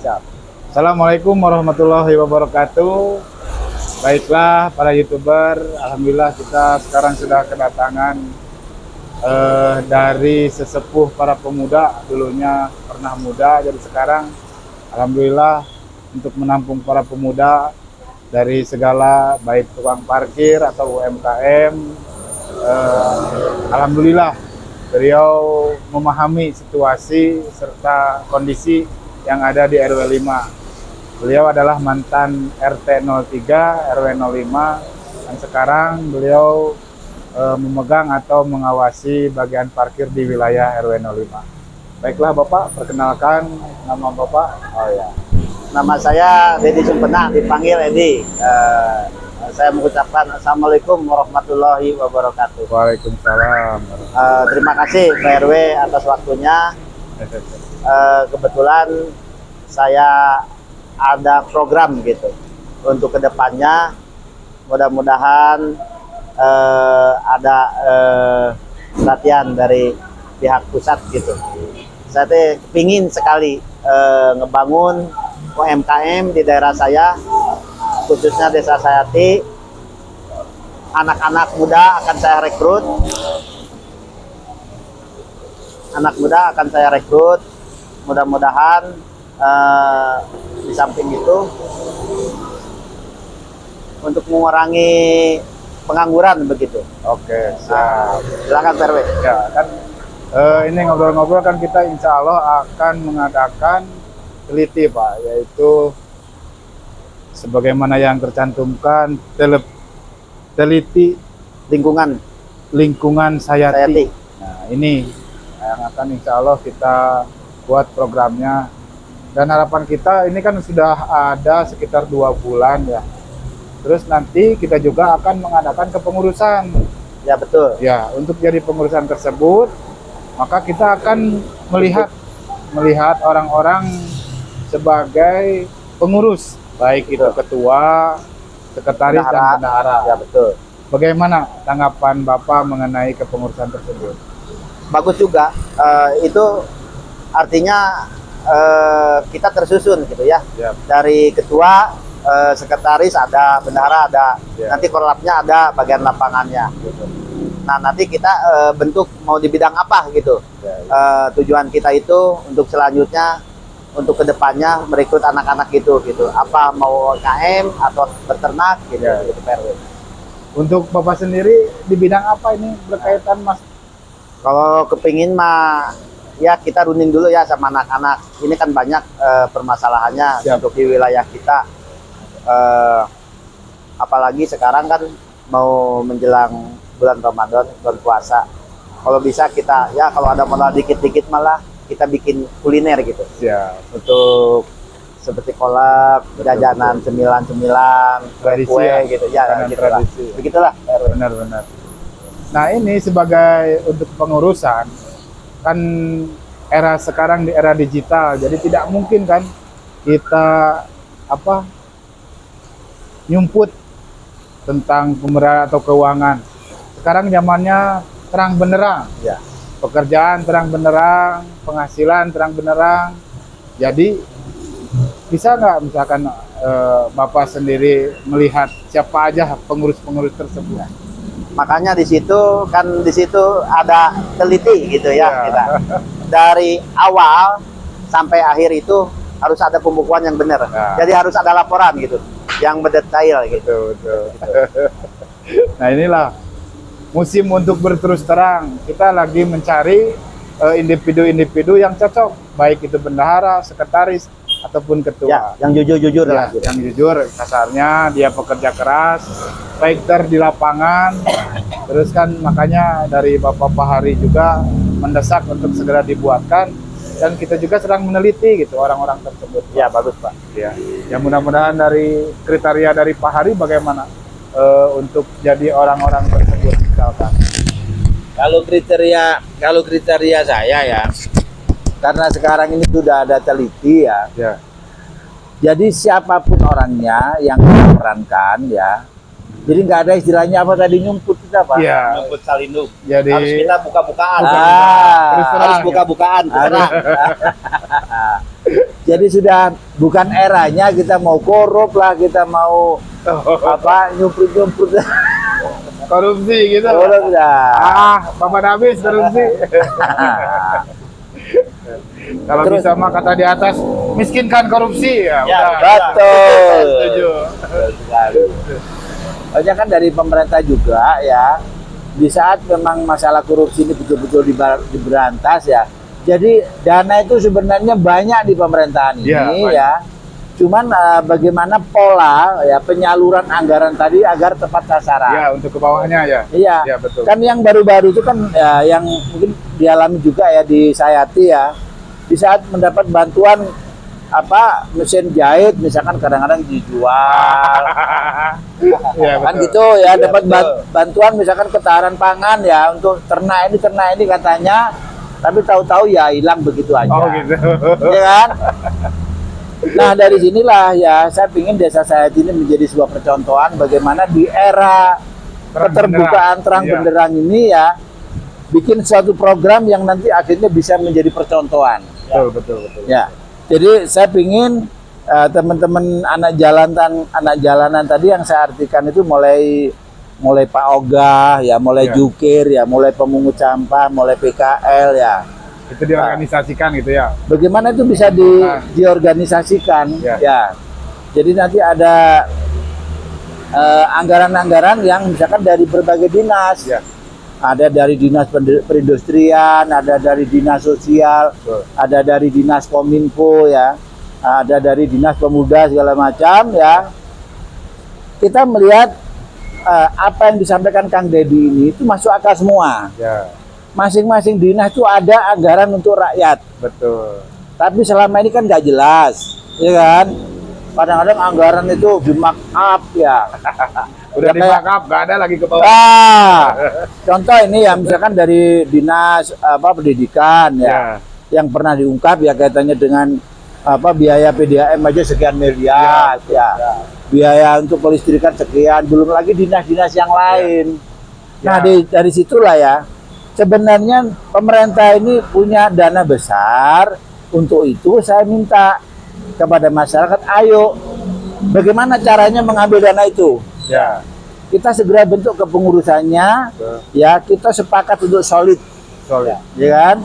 Siap. Assalamualaikum warahmatullahi wabarakatuh. Baiklah para YouTuber, alhamdulillah kita sekarang sudah kedatangan dari sesepuh para pemuda. Dulunya pernah muda, jadi sekarang alhamdulillah untuk menampung para pemuda dari segala baik tukang parkir atau UMKM. Alhamdulillah beliau memahami situasi serta kondisi yang ada di RW 5. Beliau adalah mantan RT 03, RW 05, dan sekarang beliau memegang atau mengawasi bagian parkir di wilayah RW 05. Baiklah Bapak, perkenalkan nama Bapak. Oh ya. Nama saya Dedi Sumpena, dipanggil Edi. Saya mengucapkan Assalamualaikum warahmatullahi wabarakatuh. Waalaikumsalam. Terima kasih Pak RW atas waktunya. Kebetulan saya ada program gitu untuk kedepannya, mudah-mudahan ada latihan dari pihak pusat gitu. Saya kepingin sekali ngebangun UMKM di daerah saya, khususnya Desa Sayati. Anak-anak muda akan saya rekrut. Anak muda akan saya rekrut. Mudah-mudahan di samping itu untuk mengurangi pengangguran begitu. Oke, siap. Silakan Pak RW. Ya, kan ini ngobrol-ngobrol kan kita insya Allah akan mengadakan teliti Pak, yaitu sebagaimana yang tercantumkan teliti lingkungan Sayati. Nah ini yang akan insya Allah kita buat programnya, dan harapan kita ini kan sudah ada sekitar 2 bulan ya. Terus nanti kita juga akan mengadakan kepengurusan. Ya betul. Ya, untuk jadi pengurusan tersebut maka kita akan melihat orang-orang sebagai pengurus, baik itu ketua, sekretaris, dan bendahara. Ya betul. Bagaimana tanggapan Bapak mengenai kepengurusan tersebut? Bagus juga. Itu artinya kita tersusun gitu ya. Ya. Dari ketua, sekretaris ada, bendahara ada. Ya. Nanti korlapnya ada, bagian lapangannya gitu. Nah, nanti kita bentuk mau di bidang apa gitu. Ya. Tujuan kita itu untuk selanjutnya, untuk kedepannya merekrut anak-anak gitu. Apa mau UMKM atau beternak gitu, Ya. gitu Pak RW. Untuk Bapak sendiri di bidang apa ini berkaitan Mas? Kalau kepingin mah ya kita runding dulu ya sama anak-anak. Ini kan banyak permasalahannya. Siap. Untuk di wilayah kita. Apalagi sekarang kan mau menjelang bulan Ramadan, bulan puasa. Kalau bisa kita ya, kalau ada modal dikit-dikit malah kita bikin kuliner gitu. Ya. Untuk seperti kolak, jajanan cemilan-cemilan, kue ya. gitu ya, Makanan gitulah. tradisi. Begitulah. Benar-benar. Nah ini sebagai untuk pengurusan, kan era sekarang di era digital, jadi tidak mungkin kan kita nyumput tentang pemerataan atau keuangan. Sekarang zamannya terang benderang, Ya. pekerjaan terang benderang, penghasilan terang benderang. Jadi bisa nggak misalkan Bapak sendiri melihat siapa aja pengurus-pengurus tersebut? Makanya di situ ada teliti gitu ya, Ya. kita. Dari awal sampai akhir itu harus ada pembukuan yang benar. Ya. Jadi harus ada laporan gitu, yang berdetail gitu. Betul. Nah inilah musim untuk berterus terang. Kita lagi mencari individu-individu yang cocok, baik itu bendahara, sekretaris, ataupun ketua. Ya, yang jujur-jujur Ya, lah. Gitu. yang jujur, kasarnya dia pekerja keras, fighter di lapangan. Terus kan makanya dari Bapak Pahari juga mendesak untuk segera dibuatkan, dan kita juga sedang meneliti gitu orang-orang tersebut. Ya, bagus Pak. Ya, ya mudah-mudahan dari kriteria dari Pak Hari bagaimana untuk jadi orang-orang tersebut misalkan. Kalau kriteria saya ya, karena sekarang ini sudah ada teliti ya. Ya. Jadi siapapun orangnya yang kita perankan ya. Jadi nggak ada istilahnya apa tadi nyumput kita Pak. Iya. Nyumput salindung. Jadi Harus kita buka-bukaan. Terus terang Harus ya. buka-bukaan. Harus. Jadi sudah bukan eranya kita mau korup lah, kita mau apa nyumput-nyumput. Korupsi gitu. Korup dah. Bapak habis korupsi. Kalau Terus- bisa mah kata di atas, miskinkan korupsi ya. Ya, udah. Betul. Setuju. Banyak kan dari pemerintah juga ya, di saat memang masalah korupsi ini betul-betul diberantas ya. Jadi dana itu sebenarnya banyak di pemerintahan ini Ya, banyak. ya. Cuman bagaimana pola ya penyaluran anggaran tadi agar tepat sasaran. Ya, untuk ke bawahnya ya. Iya. Ya, betul. Kan yang baru-baru itu kan ya, yang mungkin dialami juga ya di Sayati ya. Di saat mendapat bantuan apa mesin jahit misalkan kadang-kadang dijual. Ya, Kan betul. gitu ya, dapat betul. bantuan misalkan ketahanan pangan ya untuk ternak ini katanya, tapi tahu-tahu ya hilang begitu aja. Oh gitu. Ya kan? Nah dari sinilah ya saya ingin desa Sayati ini menjadi sebuah percontohan bagaimana di era Terang keterbukaan benderang. terang Iya. benderang ini ya bikin suatu program yang nanti akhirnya bisa menjadi percontohan. Betul. Ya, jadi saya ingin teman-teman anak jalanan tadi yang saya artikan itu mulai Pak Ogah ya, mulai Ya. jukir ya, mulai pemungut sampah, mulai PKL ya. Itu diorganisasikan gitu ya. Bagaimana itu bisa diorganisasikan Ya. ya. Jadi nanti ada anggaran-anggaran yang misalkan dari berbagai dinas. Ya. Ada dari dinas perindustrian, ada dari dinas sosial, Betul. ada dari dinas kominfo ya, ada dari dinas pemuda segala macam ya. Kita melihat apa yang disampaikan Kang Deddy ini itu masuk akal semua. Ya, Masing-masing dinas itu ada anggaran untuk rakyat. betul. Tapi selama ini kan nggak jelas, ya kan? Kadang-kadang anggaran itu di mark up ya. Udah Ya, di kayak- markup, nggak ada lagi ke bawah. Contoh ini ya, misalkan dari dinas pendidikan ya, yang pernah diungkap ya kaitannya dengan biaya PDAM aja sekian miliar ya, biaya untuk kelistrikan sekian, belum lagi dinas-dinas yang lain. Nah dari situlah ya, sebenarnya pemerintah ini punya dana besar. Untuk itu saya minta kepada masyarakat, ayo bagaimana caranya mengambil dana itu. Ya, Kita segera bentuk kepengurusannya, betul. ya kita sepakat untuk solid, Solid. ya kan?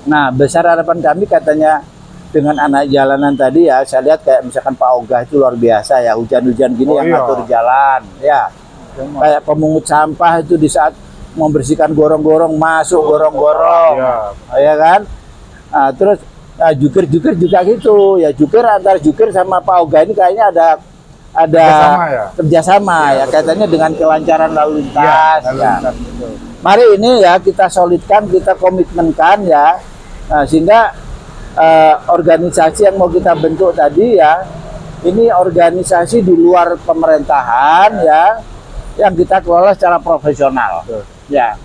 Nah besar harapan kami katanya dengan anak jalanan tadi ya, saya lihat kayak misalkan Pak Ogah itu luar biasa ya, hujan-hujan gini Oh, yang iya. ngatur jalan, ya. Kayak pemungut sampah itu di saat membersihkan gorong-gorong masuk gorong-gorong, Ya, ya kan? Nah, terus jukir juga gitu, ya jukir antara jukir sama Pak Ogah ini kayaknya ada Kerjasama ya? kerjasama ya, kaitannya dengan kelancaran lalu lintas. lalu Ya. lintas, betul. Mari ini ya kita solidkan, kita komitmenkan ya, sehingga organisasi yang mau kita bentuk tadi ya, ini organisasi di luar pemerintahan ya, yang kita kelola secara profesional. Betul. Ya,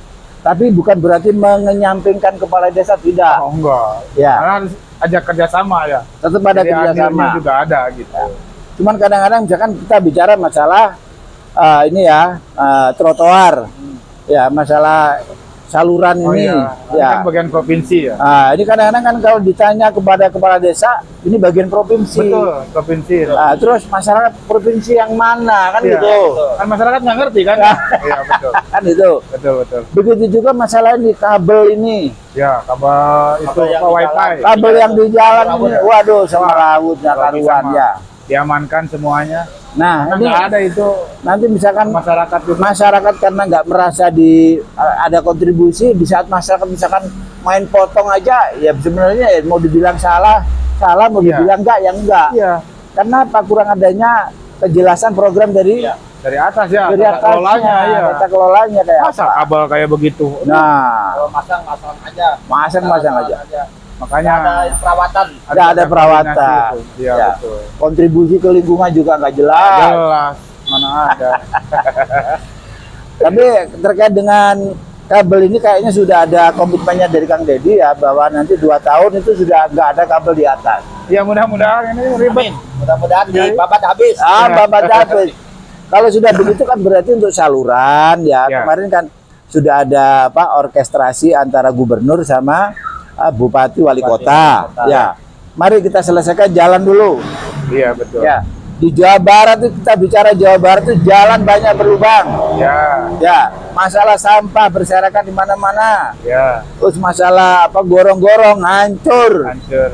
tapi bukan berarti mengenyampingkan kepala desa, tidak. Oh, enggak. Ya. Karena harus ajak kerjasama ya. Tetap ada Jadi kerjasama. andilnya juga ada gitu. Cuman kadang-kadang misalkan kita bicara masalah ini ya trotoar, ya masalah saluran Oh ini, iya, ini ya. kan bagian provinsi ya. Ini kadang-kadang kan kalau ditanya kepada kepala desa, ini bagian provinsi. Betul, provinsi. Terus masyarakat provinsi yang mana kan Iya. gitu, Kan masyarakat nggak ngerti kan? Iya, betul. kan itu. Betul. Begitu juga masalah ini kabel ini, Ya, kabar itu yang apa di wifi jalan. kabel yang di jalan ini, waduh sama rawut nggak Kalau bisa karuan mah ya. diamankan semuanya. Nah Karena ini nggak ada itu nanti misalkan masyarakat juga. masyarakat karena nggak merasa ada kontribusi, di saat masyarakat misalkan main potong aja ya sebenarnya ya, mau dibilang salah mau Iya. dibilang enggak Iya, karena apa, kurang adanya kejelasan program dari dari atas ya. dari tata atasnya, kelolanya, iya. tata kelolanya kayak Masa apa. kabel kayak begitu? Nah Kalau masang aja. masang aja, Makanya Ada perawatan. nggak ada perawatan. koordinasi itu. Iya, Ya. betul. kontribusi ke lingkungan juga nggak jelas. Jelas, mana ada. Tapi terkait dengan kabel ini kayaknya sudah ada komitmennya dari Kang Deddy ya, bahwa nanti 2 tahun itu sudah nggak ada kabel di atas. Ya mudah-mudahan ini ribet. Amin. Mudah-mudahan dibabat habis. Bapak David. Kalau sudah begitu kan berarti untuk saluran ya. Ya. Kemarin kan sudah ada orkestrasi antara gubernur sama bupati wali kota. Ya. mari kita selesaikan jalan dulu. Iya betul. Ya, di Jawa Barat itu kita bicara Jawa Barat itu jalan banyak berlubang. Ya, Ya, masalah sampah berserakan di mana-mana. ya, Terus masalah apa gorong-gorong hancur. hancur.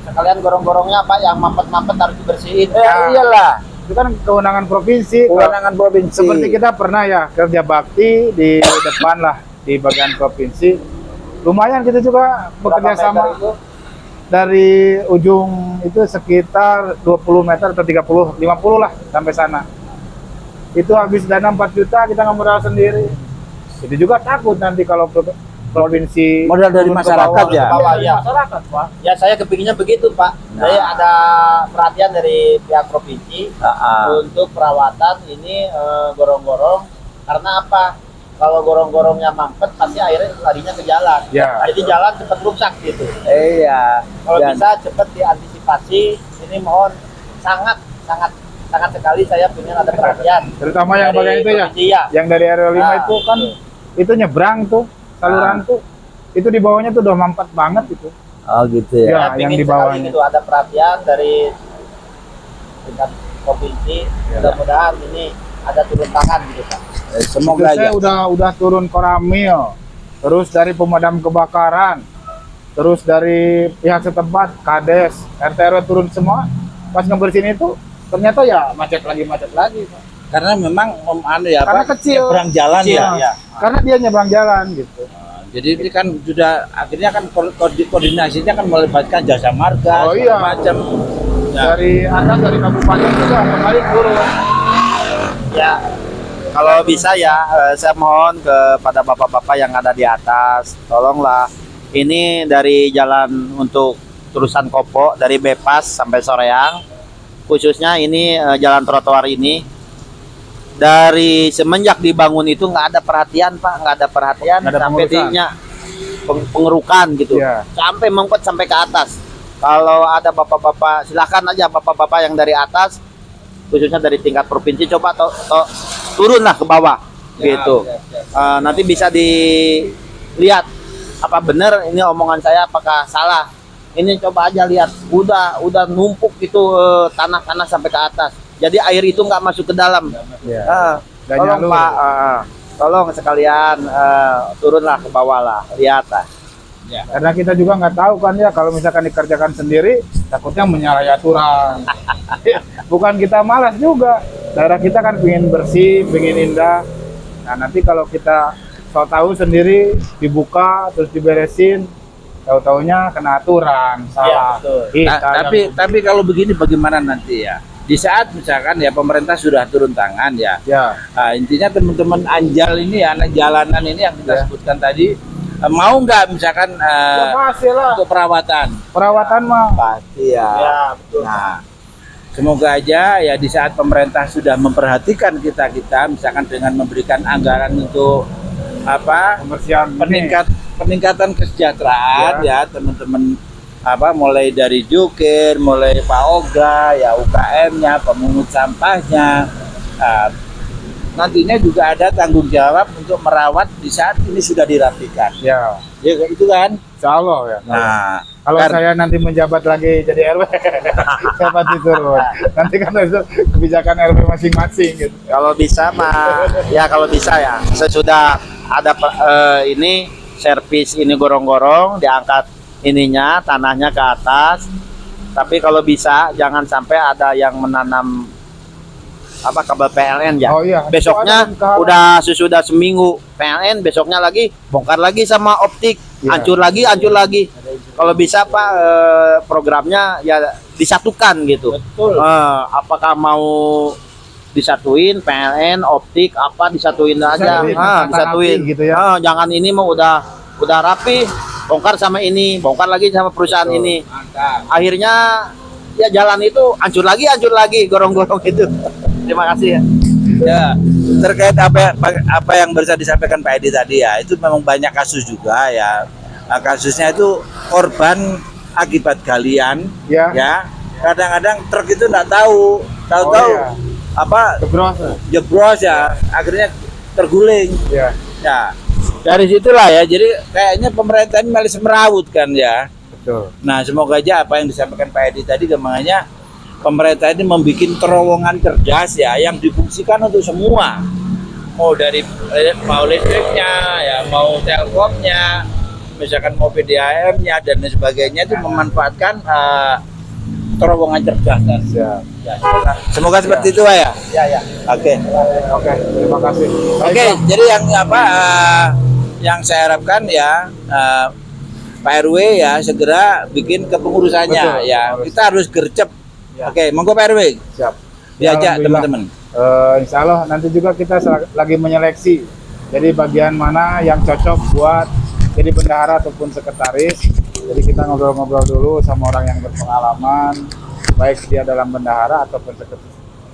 Sekalian gorong-gorongnya Pak yang mampet-mampet harus dibersihin. Iyalah, Itu kan kewenangan provinsi. kewenangan provinsi. Seperti kita pernah ya kerja bakti di depan lah di bagian provinsi. Lumayan kita juga bekerja Berapa sama meter itu? dari ujung itu sekitar 20 meter atau 30, 50 lah sampai sana. Itu habis dana 4 juta kita nggak modal sendiri. Itu juga takut nanti kalau provinsi Modal dari turun ke masyarakat bawah. ya? Ke bawah, ya. Masyarakat, Pak. Ya saya kepinginnya begitu Pak. Nah. Jadi ada perhatian dari pihak provinsi untuk perawatan ini gorong-gorong. Karena apa? Kalau gorong-gorongnya mampet pasti airnya larinya ke jalan. Ya. Jadi jalan cepat rusak gitu. Iya. Kalau Dan- bisa cepat diantisipasi. Ini mohon sangat sekali saya punya ada perhatian. Terutama yang Dari bagian itu ya. provinsi, ya. Yang dari RW 5 Nah, itu kan itu nyebrang tuh saluran tuh. Itu di bawahnya tuh udah mampet banget itu. Oh gitu ya. Ya, Saya yang pingin di sekali bawahnya. gitu ada perhatian dari tingkat provinsi. Mudah-mudahan ini ada turun tangan gitu Pak. Semoga Itu saya aja. udah turun koramil, terus dari pemadam kebakaran, terus dari pihak setempat, Kades, RT RW turun semua. Pas ngebersihin itu ternyata ya macet lagi. Pak. Karena memang ya Karena kecil. nyebrang jalan Kecil, ya. ya. Karena dia nyebrang jalan gitu. Jadi ini kan sudah akhirnya kan koordinasinya kan melibatkan jasa marga Oh, segala iya. macam. Ya. Dari atas dari kabupaten juga kembali turun. Ya, kalau bisa ya, saya mohon kepada bapak-bapak yang ada di atas, tolonglah. Ini dari jalan untuk terusan Kopo dari Bepas sampai Soreang, khususnya ini jalan trotoar ini. Dari semenjak dibangun itu nggak ada perhatian Pak, nggak ada perhatian Nggak ada sampai pengurusan. dinya pengerukan gitu, Iya. sampai mengkut sampai ke atas. Kalau ada bapak-bapak, silakan aja bapak-bapak yang dari atas, khususnya dari tingkat provinsi, coba turunlah ke bawah gitu. Nanti bisa dilihat apa benar ini omongan saya apakah salah. Ini coba aja lihat, udah numpuk gitu tanah-tanah sampai ke atas. Jadi air itu nggak masuk ke dalam. Ya. Dan Tolong nyalur. Pak, tolong sekalian turunlah ke bawah lah, lihat lah. Karena kita juga nggak tahu kan ya kalau misalkan dikerjakan sendiri takutnya menyalahi aturan. Bukan kita malas juga. Daerah kita kan pengen bersih, pengen indah. Nah nanti kalau kita tahu sendiri dibuka terus diberesin, tahu-taunya kena aturan, salah. betul. Kita Tapi kalau begini bagaimana nanti ya? Di saat misalkan ya pemerintah sudah turun tangan ya. ya Nah, intinya teman-teman Anjal ini anak jalanan ini yang kita Ya. sebutkan tadi mau nggak misalkan ya pasti lah. untuk perawatan? Perawatan mah Pasti ya. Ya, betul. Nah, semoga aja ya di saat pemerintah sudah memperhatikan kita misalkan dengan memberikan anggaran untuk apa pembersihan ini. peningkatan kesejahteraan ya teman-teman mulai dari jukir, mulai Pak Oga ya UKM-nya, pemungut sampahnya. Nantinya juga ada tanggung jawab untuk merawat di saat ini sudah dirapikan. Ya, Ya itu kan. insya Allah ya. Nah, Kalau Kar- saya nanti menjabat lagi jadi RW, saya pasti turun. Nanti kan itu kebijakan RW masing-masing gitu. Kalau bisa mah, ya kalau bisa ya, sesudah ada ini servis ini gorong-gorong diangkat ininya tanahnya ke atas. Tapi kalau bisa jangan sampai ada yang menanam apa kabel PLN ya. Oh iya. Besoknya Itu ada udah sesudah seminggu PLN, besoknya lagi bongkar lagi sama optik, Iya. hancur lagi. Kalau bisa Pak programnya ya disatukan gitu. betul. Apakah mau disatuin PLN, optik apa disatuin aja, Disatuin, disatuin. rapi gitu ya. Jangan ini mah udah rapi, bongkar sama ini, bongkar lagi sama perusahaan Betul. ini. Mantap. Akhirnya ya jalan itu hancur lagi gorong-gorong itu. Terima kasih ya. Ya, terkait apa yang barusan disampaikan Pak Edi tadi ya, itu memang banyak kasus juga ya. Nah, kasusnya itu korban akibat galian Ya. ya. Kadang-kadang truk itu nggak tahu iya. apa Jebros. jebros ya, akhirnya terguling. Ya. Ya, dari situlah ya. Jadi kayaknya pemerintah ini malah semerawut kan ya. Betul. Nah, semoga aja apa yang disampaikan Pak Edi tadi, makanya pemerintah ini membuat terowongan cerdas ya, yang difungsikan untuk semua. Mau dari mau listriknya, ya mau telkomnya, misalkan mau PDAM-nya dan lain sebagainya, itu memanfaatkan terowongan cerdas. Siap. Ya, semoga seperti itu Pak, ya. Ya, ya. Oke. Oke, terima kasih. Oke, jadi yang yang saya harapkan ya Pak RW ya segera bikin kepengurusannya. Betul, Ya, harus. kita harus gercep. Ya. Oke, monggo Pak RW Siap. diajak Alhamdulillah. teman-teman. Insya Allah nanti juga kita lagi menyeleksi. Jadi bagian mana yang cocok buat jadi bendahara ataupun sekretaris. Jadi kita ngobrol-ngobrol dulu sama orang yang berpengalaman, baik dia dalam bendahara ataupun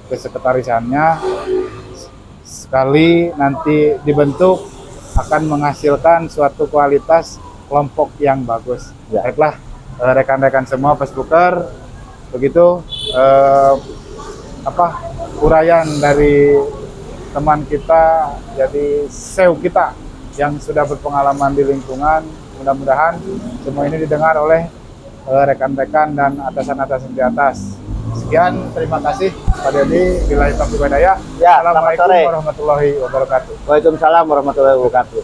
kesekretarisannya. Sekali nanti dibentuk akan menghasilkan suatu kualitas kelompok yang bagus. Baiklah rekan-rekan semua Facebooker, begitu uraian dari teman kita, jadi SEO kita yang sudah berpengalaman di lingkungan. Mudah-mudahan semua ini didengar oleh rekan-rekan dan atasan-atasan di atas. Sekian, terima kasih Pak Dedi. Billahi taufiq wal hidayah. Ya, selamat Assalamualaikum sore. warahmatullahi wabarakatuh. Waalaikumsalam warahmatullahi wabarakatuh.